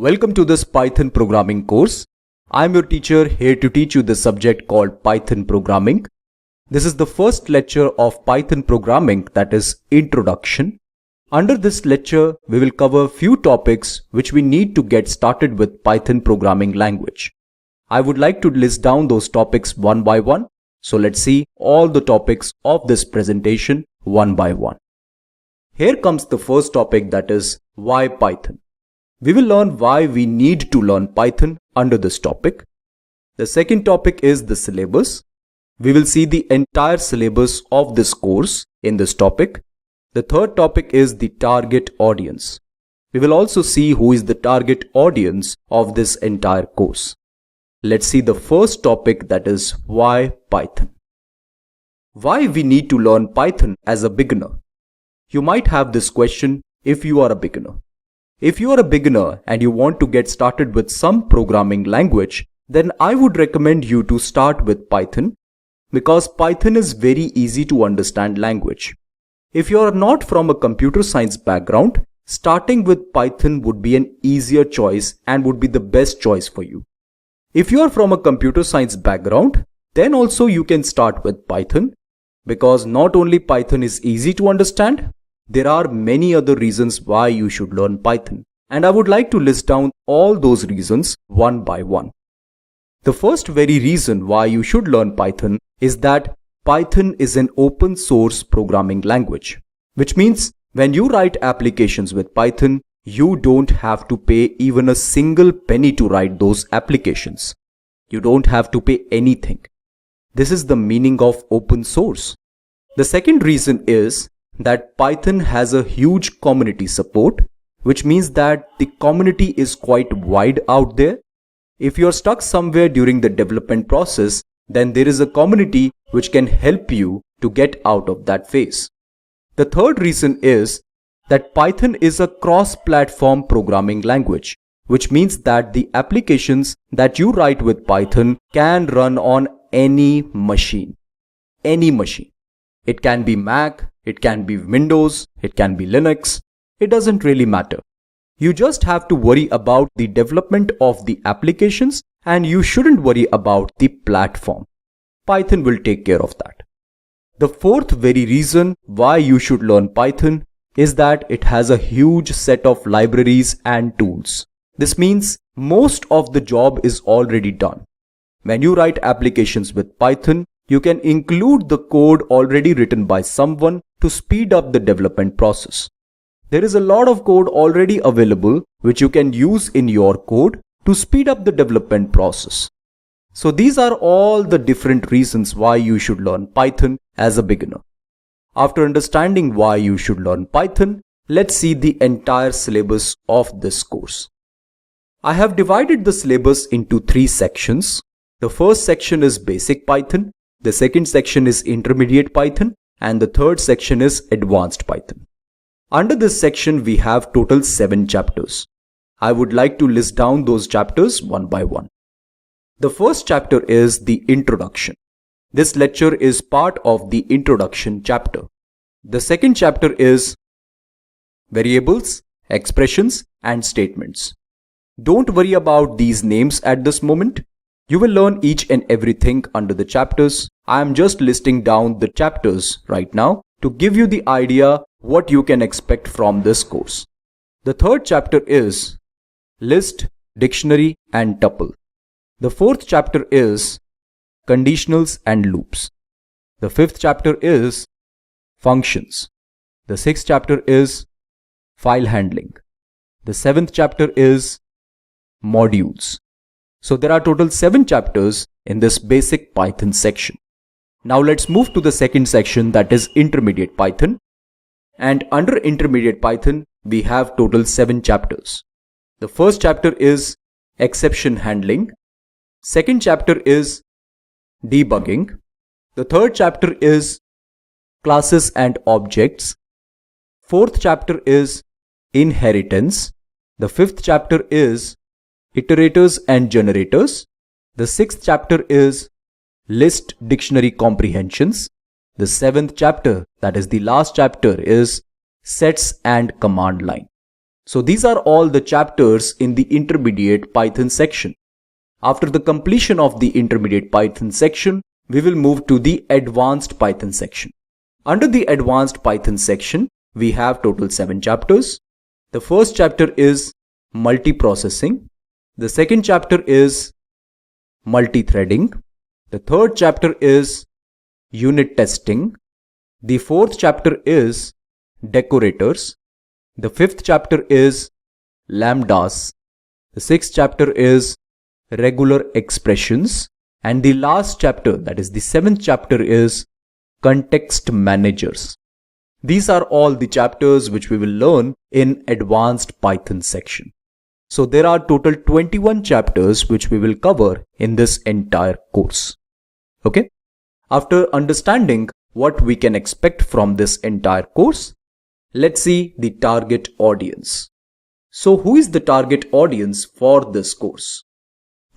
Welcome to this Python programming course. I'm your teacher here to teach you the subject called Python programming. This is the first lecture of Python programming, that is Introduction. Under this lecture, we will cover few topics which we need to get started with Python programming language. I would like to list down those topics one by one. So let's see all the topics of this presentation one by one. Here comes the first topic, that is why Python. We will learn why we need to learn Python under this topic. The second topic is the syllabus. We will see the entire syllabus of this course in this topic. The third topic is the target audience. We will also see who is the target audience of this entire course. Let's see the first topic, that is why Python. Why we need to learn Python as a beginner? You might have this question if you are a beginner. If you are a beginner and you want to get started with some programming language, then I would recommend you to start with Python, because Python is very easy to understand language. If you are not from a computer science background, starting with Python would be an easier choice and would be the best choice for you. If you are from a computer science background, then also you can start with Python, because not only Python is easy to understand, there are many other reasons why you should learn Python, and I would like to list down all those reasons one by one. The first very reason why you should learn Python is that Python is an open source programming language, which means when you write applications with Python, you don't have to pay even a single penny to write those applications. You don't have to pay anything. This is the meaning of open source. The second reason is that Python has a huge community support, which means that the community is quite wide out there. If you're stuck somewhere during the development process, then there is a community which can help you to get out of that phase. The third reason is that Python is a cross-platform programming language, which means that the applications that you write with Python can run on any machine. Any machine. It can be Mac, it can be Windows, it can be Linux. It doesn't really matter. You just have to worry about the development of the applications, and you shouldn't worry about the platform. Python will take care of that. The fourth very reason why you should learn Python is that it has a huge set of libraries and tools. This means most of the job is already done. When you write applications with Python, you can include the code already written by someone to speed up the development process. There is a lot of code already available which you can use in your code to speed up the development process. So these are all the different reasons why you should learn Python as a beginner. After understanding why you should learn Python, let's see the entire syllabus of this course. I have divided the syllabus into three sections. The first section is basic Python. The second section is intermediate Python, and the third section is advanced Python. Under this section, we have total 7 chapters. I would like to list down those chapters one by one. The first chapter is the introduction. This lecture is part of the introduction chapter. The second chapter is variables, expressions, and statements. Don't worry about these names at this moment. You will learn each and everything under the chapters. I am just listing down the chapters right now to give you the idea what you can expect from this course. The third chapter is list, dictionary, and tuple. The fourth chapter is conditionals and loops. The fifth chapter is functions. The sixth chapter is file handling. The seventh chapter is modules. So there are total 7 chapters in this basic Python section. Now let's move to the second section, that is intermediate Python. And under intermediate Python, we have total 7 chapters. The first chapter is exception handling. Second chapter is debugging. The third chapter is classes and objects. Fourth chapter is inheritance. The fifth chapter is iterators and generators. The sixth chapter is list dictionary comprehensions. The seventh chapter, that is the last chapter, is sets and command line. So these are all the chapters in the intermediate Python section. After the completion of the intermediate Python section, we will move to the advanced Python section. Under the advanced Python section, we have total 7 chapters. The first chapter is multiprocessing. The second chapter is multithreading. The third chapter is unit testing. The fourth chapter is decorators. The fifth chapter is lambdas. The sixth chapter is regular expressions. And the last chapter, that is the 7th chapter, is context managers. These are all the chapters which we will learn in advanced Python section. So there are total 21 chapters which we will cover in this entire course. Okay? After understanding what we can expect from this entire course, let's see the target audience. So who is the target audience for this course?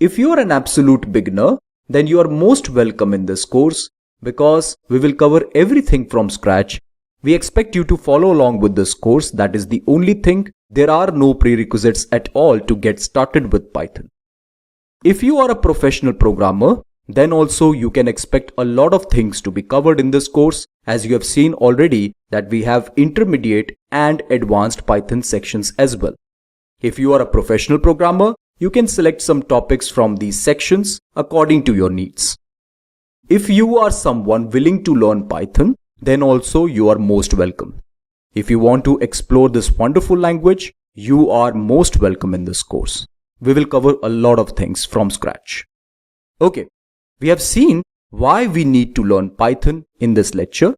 If you are an absolute beginner, then you are most welcome in this course because we will cover everything from scratch. We expect you to follow along with this course. That is the only thing. There are no prerequisites at all to get started with Python. If you are a professional programmer, then also you can expect a lot of things to be covered in this course, as you have seen already that we have intermediate and advanced Python sections as well. If you are a professional programmer, you can select some topics from these sections according to your needs. If you are someone willing to learn Python, then also you are most welcome. If you want to explore this wonderful language, you are most welcome in this course. We will cover a lot of things from scratch. Okay, we have seen why we need to learn Python in this lecture.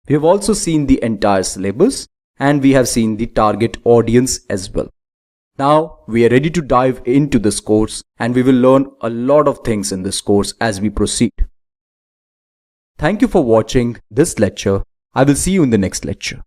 We have also seen the entire syllabus and we have seen the target audience as well. Now we are ready to dive into this course and we will learn a lot of things in this course as we proceed. Thank you for watching this lecture. I will see you in the next lecture.